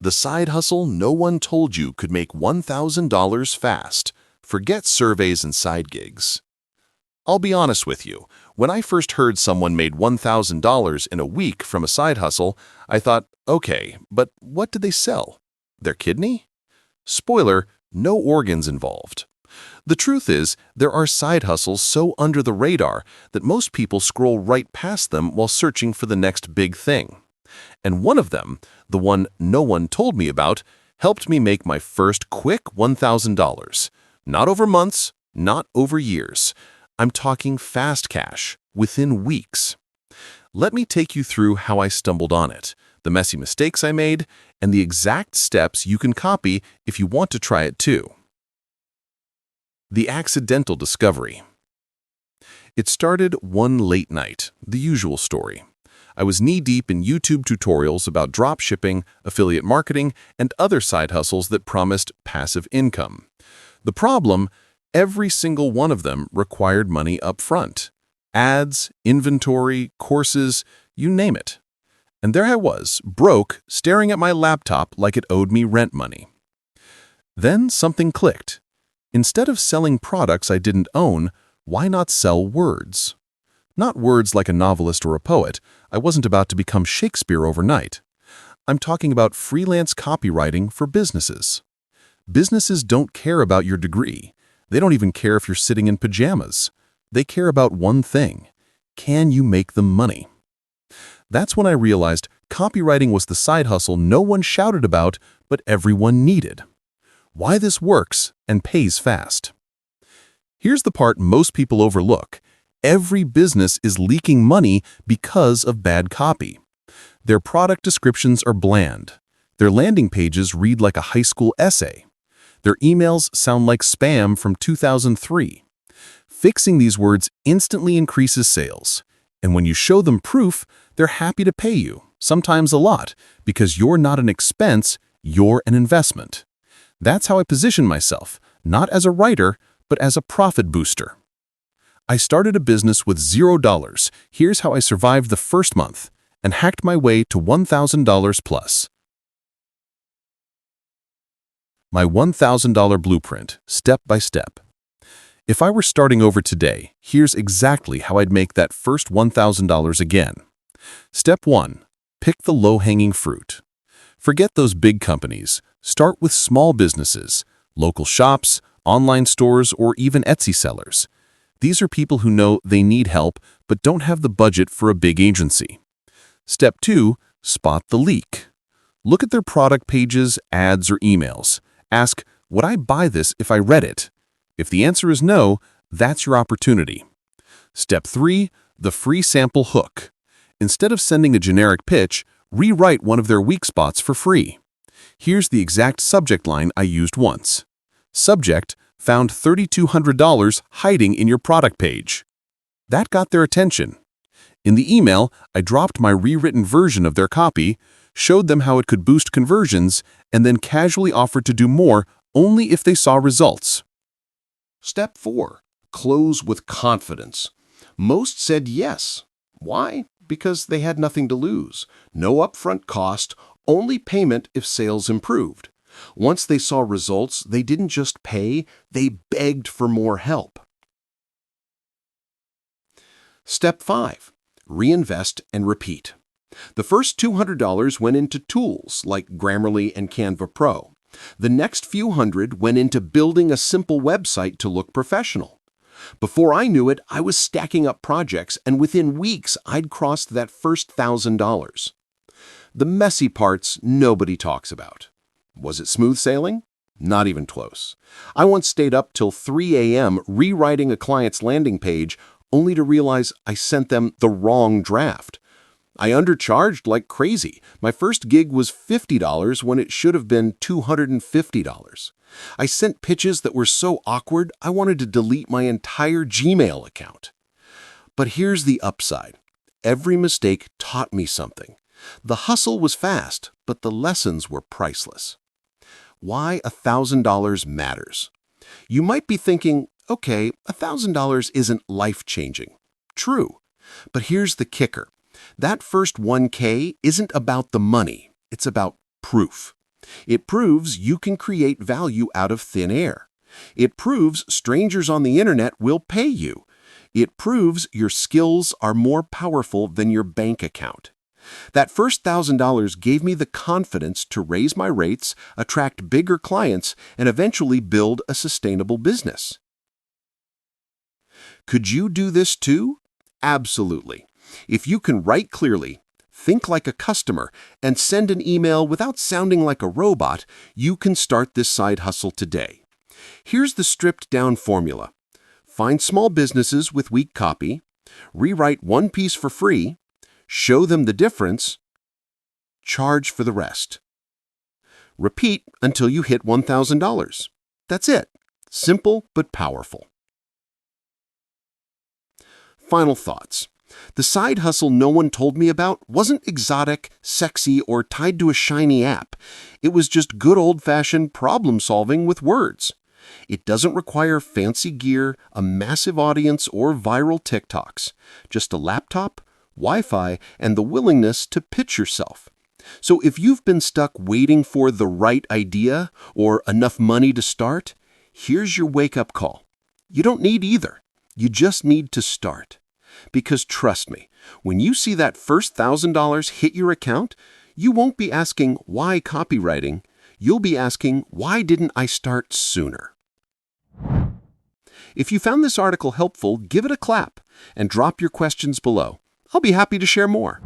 The side hustle no one told you could make $1,000 fast. Forget surveys and side gigs. I'll be honest with you. When I first heard someone made $1,000 in a week from a side hustle, I thought, okay, but what did they sell? Their kidney? Spoiler, no organs involved. The truth is, there are side hustles so under the radar that most people scroll right past them while searching for the next big thing. And one of them, the one no one told me about, helped me make my first quick $1,000. Not over months, not over years. I'm talking fast cash, within weeks. Let me take you through how I stumbled on it, the messy mistakes I made, and the exact steps you can copy if you want to try it too. The accidental discovery. It started one late night, the usual story. I was knee-deep in YouTube tutorials about drop shipping, affiliate marketing, and other side hustles that promised passive income. The problem, every single one of them required money up front. Ads, inventory, courses, you name it. And there I was, broke, staring at my laptop like it owed me rent money. Then something clicked. Instead of selling products I didn't own, why not sell words? Not words like a novelist or a poet. I wasn't about to become Shakespeare overnight. I'm talking about freelance copywriting for businesses. Businesses don't care about your degree. They don't even care if you're sitting in pajamas. They care about one thing. Can you make them money? That's when I realized copywriting was the side hustle no one shouted about, but everyone needed. Why this works and pays fast. Here's the part most people overlook. Every business is leaking money because of bad copy. Their product descriptions are bland. Their landing pages read like a high school essay. Their emails sound like spam from 2003. Fixing these words instantly increases sales. And when you show them proof, they're happy to pay you, sometimes a lot, because you're not an expense, you're an investment. That's how I position myself, not as a writer, but as a profit booster. I started a business with $0. Here's how I survived the first month and hacked my way to $1,000 plus. My $1,000 blueprint, step by step. If I were starting over today, here's exactly how I'd make that first $1,000 again. Step 1. Pick the low-hanging fruit. Forget those big companies. Start with small businesses, local shops, online stores, or even Etsy sellers. These are people who know they need help but don't have the budget for a big agency. Step 2. Spot the leak. Look at their product pages, ads, or emails. Ask, would I buy this if I read it? If the answer is no, that's your opportunity. Step 3. The free sample hook. Instead of sending a generic pitch, rewrite one of their weak spots for free. Here's the exact subject line I used once. Subject, found $3,200 hiding in your product page. That got their attention. In the email, I dropped my rewritten version of their copy, showed them how it could boost conversions, and then casually offered to do more only if they saw results. Step 4. Close with confidence. Most said yes. Why? Because they had nothing to lose. No upfront cost, only payment if sales improved. Once they saw results, they didn't just pay, they begged for more help. Step 5. Reinvest and repeat. The first $200 went into tools like Grammarly and Canva Pro. The next few hundred went into building a simple website to look professional. Before I knew it, I was stacking up projects, and within weeks, I'd crossed that first $1,000. The messy parts nobody talks about. Was it smooth sailing? Not even close. I once stayed up till 3 a.m. rewriting a client's landing page, only to realize I sent them the wrong draft. I undercharged like crazy. My first gig was $50 when it should have been $250. I sent pitches that were so awkward, I wanted to delete my entire Gmail account. But here's the upside. Every mistake taught me something. The hustle was fast, but the lessons were priceless. Why $1,000 matters. You might be thinking, okay, $1,000 isn't life-changing. True. But here's the kicker. That first $1,000 isn't about the money. It's about proof. It proves you can create value out of thin air. It proves strangers on the internet will pay you. It proves your skills are more powerful than your bank account. That first $1,000 gave me the confidence to raise my rates, attract bigger clients, and eventually build a sustainable business. Could you do this too? Absolutely. If you can write clearly, think like a customer, and send an email without sounding like a robot, you can start this side hustle today. Here's the stripped-down formula. Find small businesses with weak copy, rewrite one piece for free, show them the difference, charge for the rest. Repeat until you hit $1,000. That's it. Simple but powerful. Final thoughts. The side hustle no one told me about wasn't exotic, sexy, or tied to a shiny app. It was just good old-fashioned problem-solving with words. It doesn't require fancy gear, a massive audience, or viral TikToks. Just a laptop, Wi-Fi, and the willingness to pitch yourself. So if you've been stuck waiting for the right idea or enough money to start, here's your wake-up call. You don't need either. You just need to start. Because trust me, when you see that first $1,000 hit your account, you won't be asking, why copywriting? You'll be asking, why didn't I start sooner? If you found this article helpful, give it a clap and drop your questions below. I'll be happy to share more.